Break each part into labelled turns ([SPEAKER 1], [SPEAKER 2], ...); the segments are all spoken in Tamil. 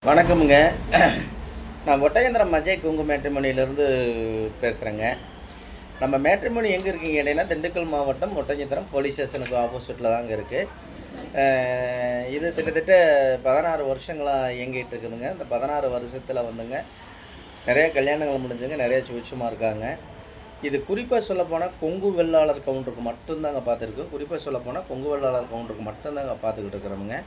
[SPEAKER 1] வணக்கமுங்க. நான் ஒட்டயந்திரம் அஜய் குங்கு மேட்ரிமோனியிலேருந்து பேசுகிறேங்க. நம்ம மேட்ரிமோனி எங்கே இருக்கீங்க கேட்டிங்கன்னா, திண்டுக்கல் மாவட்டம் ஒட்டஞ்சத்திரம் போலீஸ் ஸ்டேஷனுக்கு ஆப்போசிட்டில் தாங்க இருக்குது. இது கிட்டத்தட்ட 16 வருஷங்களாக இயங்கிட்டு இருக்குதுங்க. இந்த 16 வருஷத்தில் வந்துங்க நிறைய கல்யாணங்கள் முடிஞ்சுங்க, நிறைய சுவிட்சமாக இருக்காங்க. இது குறிப்பாக சொல்லப்போனால் கொங்கு வெள்ளாளர் கவுண்டருக்கு மட்டும்தாங்க பார்த்துருக்கோம். குறிப்பாக சொல்லப்போனால் கொங்கு வெள்ளாளர் கவுண்டருக்கு மட்டும்தாங்க பார்த்துக்கிட்டு இருக்கிறோமுங்க.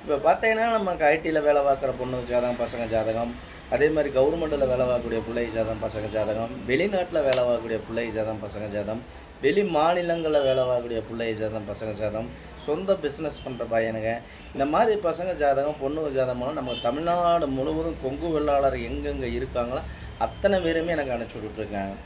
[SPEAKER 1] இப்போ பார்த்தீங்கன்னா, நமக்கு ஐடியில் வேலை பார்க்குற பொண்ணு ஜாதகம், பசங்க ஜாதகம், அதே மாதிரி கவர்மெண்ட்டில் வேலை பார்க்கக்கூடிய பிள்ளை ஜாதகம், பசங்க ஜாதகம், வெளிநாட்டில் வேலை பார்க்கக்கூடிய பிள்ளை ஜாதகம், பசங்க ஜாதகம், வெளி மாநிலங்களில் வேலை பார்க்கக்கூடிய பிள்ளை ஜாதகம், பசங்க ஜாதகம், சொந்த பிஸ்னஸ் பண்ணுற பையனுங்க, இந்த மாதிரி பசங்க ஜாதகம், பொண்ணு ஜாதகம்லாம் நம்ம தமிழ்நாடு முழுவதும் கொங்கு வெள்ளாளர் எங்கெங்கே இருக்காங்களோ அத்தனை பேருமே எனக்கு அனுப்பிச்சி விட்டுருக்காங்க.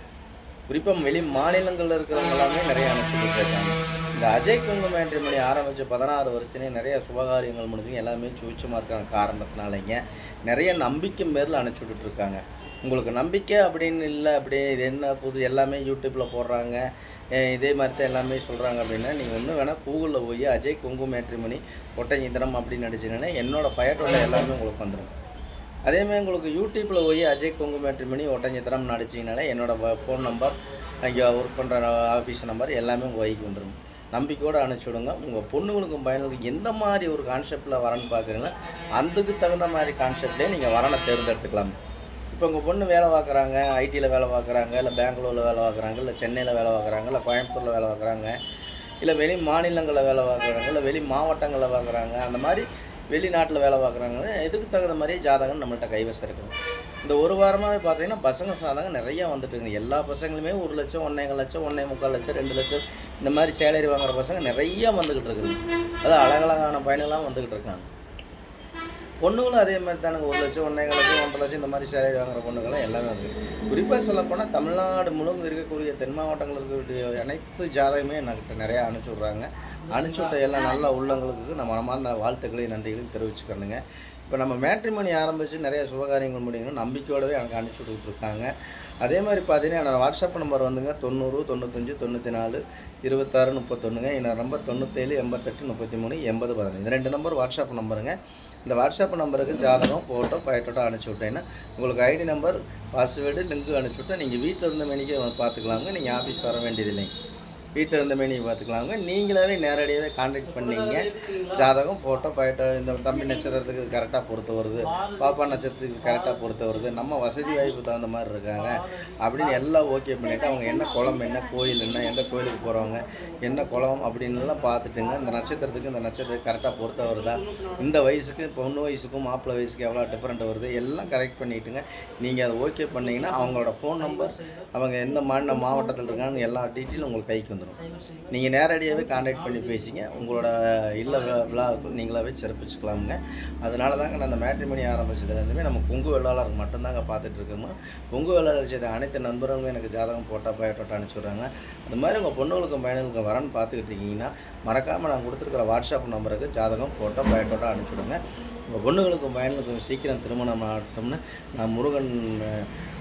[SPEAKER 1] குறிப்பாக வெளி மாநிலங்களில் இருக்கிறவங்க எல்லாமே நிறைய அனுப்பிச்சி விட்டுருக்காங்க. இந்த அஜய் குங்கு மேட்ரிமோனி ஆரம்பித்த 16 வருஷத்துலேயே நிறைய சுபகாரியங்கள் முடிஞ்சுங்க, எல்லாமே சுவிச்சமாக இருக்காங்க. காரணத்தினாலேங்க நிறைய நம்பிக்கை மேரில் அனுப்பிச்சி விட்டுருக்காங்க. உங்களுக்கு நம்பிக்கை அப்படின்னு இல்லை, அப்படியே இது என்ன புது எல்லாமே யூடியூப்பில் போடுறாங்க, இதே மாதிரி தான் எல்லாமே சொல்கிறாங்க அப்படின்னா, நீங்கள் ஒன்று வேணால் கூகுளில் போய் அஜய் குங்கு மேட்ரிமோனி ஒட்டஞ்சத்திரம் அப்படின்னு நடிச்சிங்கன்னா என்னோடய பயட்டோட எல்லாமே உங்களுக்கு வந்துடும். அதேமாதிரி உங்களுக்கு யூடியூப்பில் போய் அஜய் குங்கு மேட்ரிமோனி ஒட்டஞ்சத்திரம் நடிச்சிங்கனாலே என்னோடய ஃபோன் நம்பர், இங்கே ஒர்க் பண்ணுற ஆஃபீஸ் நம்பர் எல்லாமே உங்கள் கைக்கு வந்துடும். நம்பிக்கையோடு அனுப்பிச்சி விடுங்க. உங்கள் பொண்ணுங்களுக்கும் பையனுக்கும் எந்த மாதிரி ஒரு கான்செப்டில் வரன்னு பார்க்குறீங்களோ அதுக்கு தகுந்த மாதிரி கான்செப்ட்லேயே நீங்கள் வரனை தேர்ந்தெடுத்துக்கலாம். இப்போ உங்கள் பொண்ணு வேலை பார்க்குறாங்க, ஐடியில் வேலை பார்க்குறாங்க, இல்லை பெங்களூரில் வேலை பார்க்குறாங்க, இல்லை சென்னையில் வேலை பார்க்குறாங்க, இல்லை கோயம்புத்தூரில் வேலை பார்க்குறாங்க, இல்லை வெளி மாநிலங்களில் வேலை பார்க்குறாங்க, இல்லை வெளி மாவட்டங்களில் பார்க்குறாங்க, அந்த மாதிரி வெளிநாட்டில் வேலை பார்க்குறாங்க, இதுக்கு தகுந்த மாதிரியே ஜாதகம் நம்மள்கிட்ட கைவசம் இருக்குது. இந்த ஒரு வாரமாகவே பார்த்தீங்கன்னா பசங்க ஜாதகம் நிறையா வந்துட்டுருக்குங்க. எல்லா பசங்களுமே 1 லட்சம், 1.25 லட்சம், 1.25 லட்சம், 2 லட்சம் இந்த மாதிரி சேலரி வாங்குகிற பசங்க நிறையா வந்துக்கிட்டு இருக்குது. அதாவது அழகழகான பயனெல்லாம் வந்துக்கிட்டு இருக்காங்க. பொண்ணுகளும் அதே மாதிரி தானுங்க. 1 லட்சம், 1.25 லட்சம், 1.5 லட்சம் இந்த மாதிரி சேலரி வாங்குகிற பொண்ணுங்கள்லாம் எல்லாமே வந்துருக்கு. குறிப்பாக சொல்லப்போனால் தமிழ்நாடு முழுவதும் இருக்கக்கூடிய தென் மாவட்டங்களில் இருக்கக்கூடிய அனைத்து ஜாதகமே என்கிட்ட நிறையா அனுப்பிச்சி விட்றாங்க. அனுப்பிச்சி விட்ட எல்லாம் நல்ல உள்ளங்களுக்கு நம்ம மனமார்ந்த வாழ்த்துக்களையும் நன்றிகளையும் தெரிவிச்சுக்கிறேனுங்க. இப்போ நம்ம மேட்ரிமோனி ஆரம்பித்து நிறைய சுபகாரியங்கள் முடியணும் நம்பிக்கையோடவே எனக்கு அனுப்பிச்சி விட்டுருக்காங்க. அதே மாதிரி பார்த்தீங்கன்னா என்னோடய வாட்ஸ்அப் நம்பர் வந்துங்க 90 95 94 26 31ங்க. என்னோடய நம்பர் 97 88 33 80 15. இந்த 2 நம்பர் வாட்ஸ்அப் நம்பருங்க. இந்த வாட்ஸ்அப் நம்பருக்கு ஜாதகம், ஃபோட்டோ, பயட்டோட்டோ அனுப்பிச்சி விட்டேன்னா உங்களுக்கு ஐடி நம்பர், பாஸ்வேர்டு, லிங்க்கு அனுப்பிச்சி விட்டால் நீங்கள் வீட்டில் இருந்த மேனிக்கே பார்த்துக்கலாங்க. நீங்கள் ஆஃபீஸ் வர வேண்டியதில்லைங்க. வீட்டில் இருந்த மேனி பார்த்துக்கலாங்க. நீங்களாவே நேரடியாகவே கான்டாக்ட் பண்ணிங்க. ஜாதகம், ஃபோட்டோ, பயட்டோ, இந்த தம்பி நட்சத்திரத்துக்கு கரெக்டாக பொறுத்து வருது, பாப்பா நட்சத்திரத்துக்கு கரெக்டாக பொறுத்து வருது, நம்ம வசதி வாய்ப்பு தகுந்த மாதிரி இருக்காங்க அப்படின்னு எல்லாம் ஓகே பண்ணிவிட்டு அவங்க என்ன குளம், என்ன கோயில், என்ன எந்த கோயிலுக்கு போகிறவங்க, என்ன குளம் அப்படின்லாம் பார்த்துட்டுங்க. இந்த நட்சத்திரத்துக்கு இந்த நட்சத்திரத்துக்கு கரெக்டாக பொறுத்த வருதா, இந்த வயசுக்கு பொண்ணு வயசுக்கும் மாப்பிள்ளை வயசுக்கு எவ்வளோ டிஃப்ரெண்ட் வருது எல்லாம் கரெக்ட் பண்ணிவிட்டுங்க. நீங்கள் அதை ஓகே பண்ணிங்கன்னா அவங்களோட ஃபோன் நம்பர், அவங்க எந்த மாவட்டத்தில் இருக்காங்க எல்லா டீட்டெயிலும் உங்களுக்கு கைக்கு வந்துடும். நீங்கள் நேரடியாகவே கான்டாக்ட் பண்ணி பேசிங்க. உங்களோட இல்லை விழாவுக்கு நீங்களாவே சிறப்பிச்சுக்கலாமுங்க. அதனால தாங்க நான் அந்த மேட்ரிமோனி ஆரம்பிச்சதுலேருந்துமே நம்ம கொங்கு வெள்ளாளருக்கு மட்டும்தாங்க பார்த்துட்ருக்கோமோ. கொங்கு வெள்ளாளர் செய்த அனைத்து நண்பர்களும் எனக்கு ஜாதகம் போட்டால் பயட்டோட்டா அனுப்பிச்சுட்றாங்க. அது மாதிரி உங்கள் பொண்ணுகளுக்கும் பையனுக்கும் வரன்னு பார்த்துக்கிட்டு இருக்கீங்கன்னா மறக்காமல் நான் கொடுத்துருக்கிற வாட்ஸ்அப் நம்பருக்கு ஜாதகம், ஃபோட்டோ, பயட்டோட்டா அனுப்பிச்சுடுங்க. உங்கள் பொண்ணுகளுக்கும் பையனுக்கும் சீக்கிரம் திருமணம் ஆகட்டும்னு நான் முருகன்,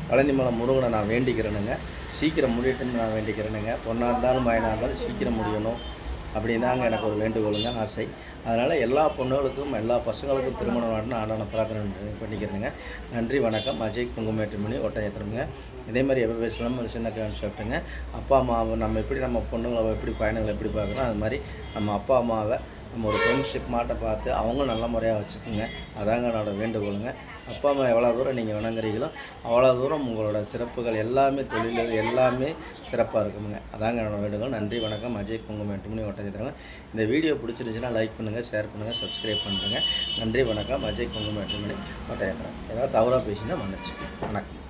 [SPEAKER 1] பழனிமலை முருகனை நான் வேண்டிக்கிறேனுங்க. சீக்கிரம் முடியட்டும்னு நான் வேண்டிக்கிறேனுங்க. பொண்ணாக இருந்தாலும் பையனாக இருந்தாலும் சீக்கிரம் முடியணும் அப்படின்னு தாங்க எனக்கு ஒரு வேண்டுகோளுங்க, ஆசை. அதனால் எல்லா பொண்ணுகளுக்கும் எல்லா பசங்களுக்கும் திருமணம் ஆகணும்னு ஆண்டான பிரார்த்தனை பண்ணிக்கிறேனுங்க. நன்றி, வணக்கம். அஜய் குங்கு மேட்ரிமோனி ஒட்டஞ்சத்திரமுங்க. இதே மாதிரி எப்போ பேசலாமல் ஒரு சின்ன கான்செப்ட்டுங்க. அப்பா அம்மாவை நம்ம எப்படி, நம்ம பொண்ணுங்களை எப்படி, பையனுங்களை எப்படி பார்க்குறோம், அது மாதிரி நம்ம அப்பா அம்மாவை நம்ம ஒரு ஃப்ரெண்ட்ஷிப் மாட்டை பார்த்து அவங்க நல்ல முறையாக வச்சுக்கோங்க. அதாங்க என்னோடய வேண்டுகோளுங்க. அப்பா அம்மா எவ்வளோ தூரம் நீங்கள் வணங்குறீங்களோ அவ்வளோ தூரம் உங்களோட சிறப்புகள் எல்லாமே, தொழில் எல்லாமே சிறப்பாக இருக்குங்க. அதாங்க என்னோடய வேண்டுகோள். நன்றி, வணக்கம். அஜய் குங்கு மேட்ரிமோனி ஒட்டஞ்சத்திரங்க. இந்த வீடியோ பிடிச்சிருந்துச்சுன்னா லைக் பண்ணுங்கள், ஷேர் பண்ணுங்கள், சப்ஸ்கிரைப் பண்ணுங்கள். நன்றி, வணக்கம். அஜய் குங்கு மேட்ரிமோனி ஒட்டஞ்சத்திரம். ஏதாவது தவறாக பேசினா மன்னிச்சு. வணக்கம்.